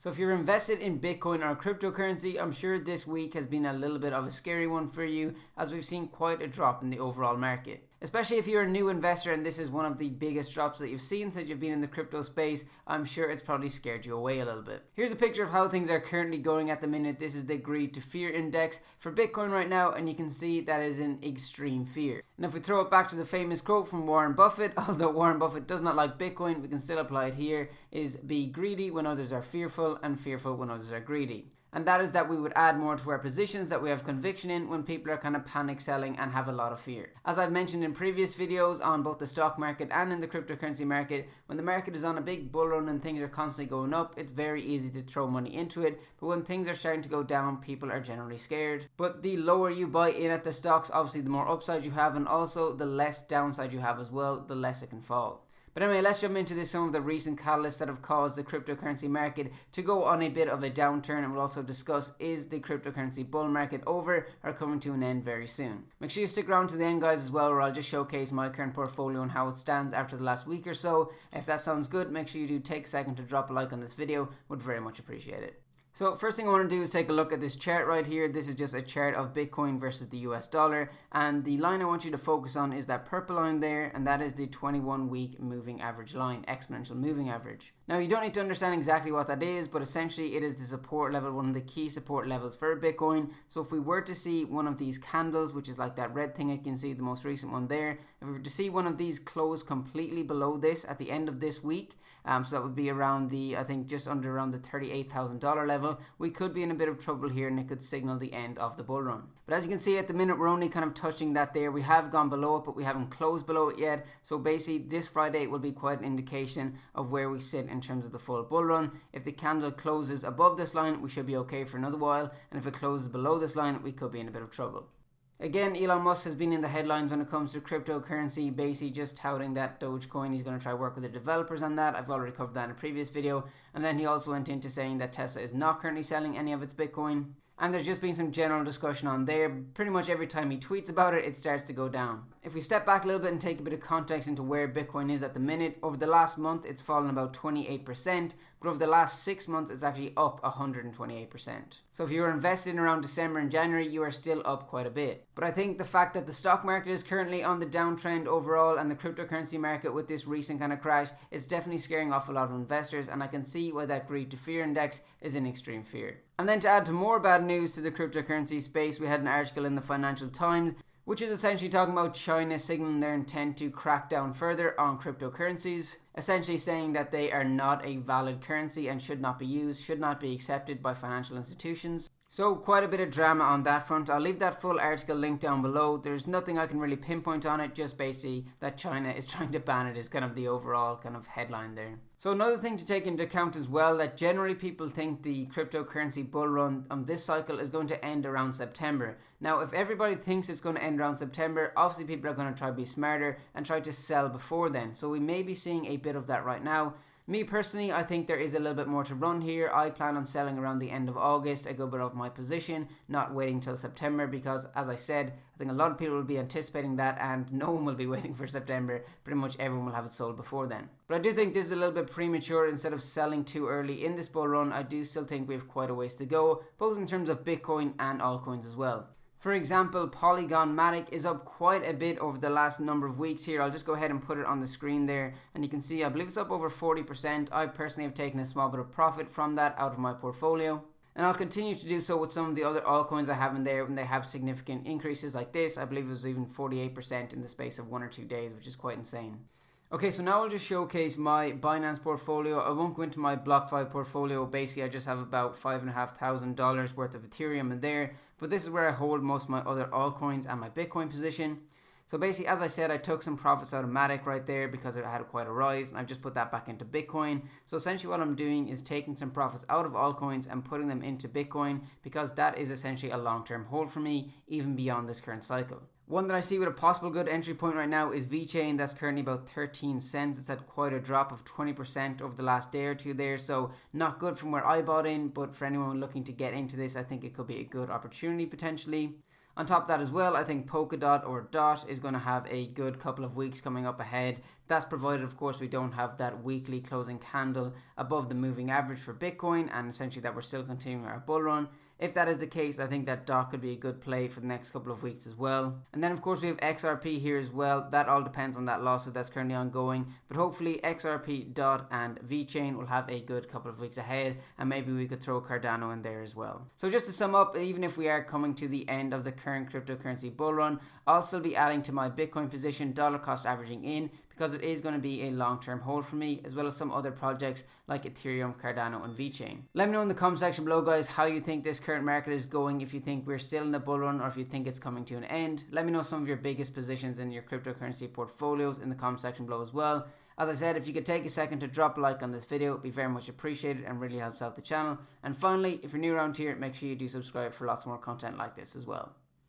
So if you're invested in Bitcoin or cryptocurrency, I'm sure this week has been a little bit of a scary one for you, as we've seen quite a drop in the overall market. Especially if you're a new investor and this is one of the biggest drops that you've seen since you've been in the crypto space, I'm sure it's probably scared you away a little bit. Here's a picture of how things are currently going at the minute. This is the greed to fear index for Bitcoin right now, and you can see that is in extreme fear. And if we throw it back to the famous quote from Warren Buffett, although Warren Buffett does not like Bitcoin, we can still apply it here, is be greedy when others are fearful and fearful when others are greedy. And that is that we would add more to our positions that we have conviction in when people are kind of panic selling and have a lot of fear. As I've mentioned in previous videos on both the stock market and in the cryptocurrency market, when the market is on a big bull run and things are constantly going up, it's very easy to throw money into it. But when things are starting to go down, people are generally scared. But the lower you buy in at the stocks, obviously the more upside you have, and also the less downside you have as well, the less it can fall. But anyway, let's jump into some of the recent catalysts that have caused the cryptocurrency market to go on a bit of a downturn, and we'll also discuss, is the cryptocurrency bull market over or coming to an end very soon. Make sure you stick around to the end, guys, as well, where I'll just showcase my current portfolio and how it stands after the last week or so. If that sounds good, make sure you do take a second to drop a like on this video. Would very much appreciate it. So first thing I want to do is take a look at this chart right here. This is just a chart of Bitcoin versus the US dollar, and the line I want you to focus on is that purple line there, and that is the 21-week moving average line, exponential moving average. Now you don't need to understand exactly what that is, but essentially it is the support level, one of the key support levels for Bitcoin. So if we were to see one of these candles, which is like that red thing I can see, the most recent one there, if we were to see one of these close completely below this at the end of this week, so that would be around the, I think just under around the $38,000 level, we could be in a bit of trouble here, and it could signal the end of the bull run. But as you can see at the minute, we're only kind of touching that there. We have gone below it, but we haven't closed below it yet. So basically this Friday will be quite an indication of where we sit in terms of the full bull run. If the candle closes above this line, we should be okay for another while, and if it closes below this line, we could be in a bit of trouble. Again, Elon Musk has been in the headlines when it comes to cryptocurrency, basically just touting that Dogecoin. He's going to try to work with the developers on that. I've already covered that in a previous video. And then he also went into saying that Tesla is not currently selling any of its Bitcoin. And there's just been some general discussion on there. Pretty much every time he tweets about it, it starts to go down. If we step back a little bit and take a bit of context into where Bitcoin is at the minute, over the last month, it's fallen about 28%. But over the last 6 months, it's actually up 128%. So if you were invested in around December and January, you are still up quite a bit. But I think the fact that the stock market is currently on the downtrend overall, and the cryptocurrency market with this recent kind of crash, is definitely scaring off a lot of investors, and I can see why that greed to fear index is in extreme fear. And then to add to more bad news to the cryptocurrency space, we had an article in the Financial Times, which is essentially talking about China signaling their intent to crack down further on cryptocurrencies, essentially saying that they are not a valid currency and should not be used, should not be accepted by financial institutions. So quite a bit of drama on that front. I'll leave that full article linked down below. There's nothing I can really pinpoint on it, just basically that China is trying to ban it is kind of the overall kind of headline there. So another thing to take into account as well, that generally people think the cryptocurrency bull run on this cycle is going to end around September. Now, if everybody thinks it's going to end around September, obviously people are going to try to be smarter and try to sell before then. So we may be seeing a bit of that right now. Me personally, I think there is a little bit more to run here. I plan on selling around the end of August, a good bit of my position, not waiting till September, because as I said, I think a lot of people will be anticipating that and no one will be waiting for September. Pretty much everyone will have it sold before then. But I do think this is a little bit premature. Instead of selling too early in this bull run, I do still think we have quite a ways to go, both in terms of Bitcoin and altcoins as well. For example, PolyGon MATIC is up quite a bit over the last number of weeks here. I'll just go ahead and put it on the screen there, and you can see I believe it's up over 40%. I personally have taken a small bit of profit from that out of my portfolio, and I'll continue to do so with some of the other altcoins I have in there when they have significant increases like this. I believe it was even 48% in the space of 1 or 2 days, which is quite insane. Okay, so now I'll just showcase my Binance portfolio. I won't go into my BlockFi portfolio. Basically, I just have about $5,500 worth of Ethereum in there. But this is where I hold most of my other altcoins and my Bitcoin position. So basically, as I said, I took some profits out of MATIC right there because it had quite a rise, and I've just put that back into Bitcoin. So essentially what I'm doing is taking some profits out of altcoins and putting them into Bitcoin, because that is essentially a long-term hold for me, even beyond this current cycle. One that I see with a possible good entry point right now is VeChain. That's currently about 13 cents. It's had quite a drop of 20% over the last day or two there. So not good from where I bought in, but for anyone looking to get into this, I think it could be a good opportunity potentially. On top of that as well, I think Polkadot or DOT is going to have a good couple of weeks coming up ahead. That's provided, of course, we don't have that weekly closing candle above the moving average for Bitcoin, and essentially that we're still continuing our bull run. If that is the case, I think that DOT could be a good play for the next couple of weeks as well. And then of course we have XRP here as well. That all depends on that lawsuit that's currently ongoing. But hopefully XRP, DOT and VeChain will have a good couple of weeks ahead. And maybe we could throw Cardano in there as well. So just to sum up, even if we are coming to the end of the current cryptocurrency bull run, I'll still be adding to my Bitcoin position, dollar cost averaging in, because it is going to be a long-term hold for me, as well as some other projects like Ethereum, Cardano and VeChain. Let me know in the comment section below, guys, how you think this current market is going, if you think we're still in the bull run or if you think it's coming to an end. Let me know some of your biggest positions in your cryptocurrency portfolios in the comment section below as well. As I said, if you could take a second to drop a like on this video, it'd be very much appreciated and really helps out the channel. And finally, if you're new around here, make sure you do subscribe for lots more content like this as well.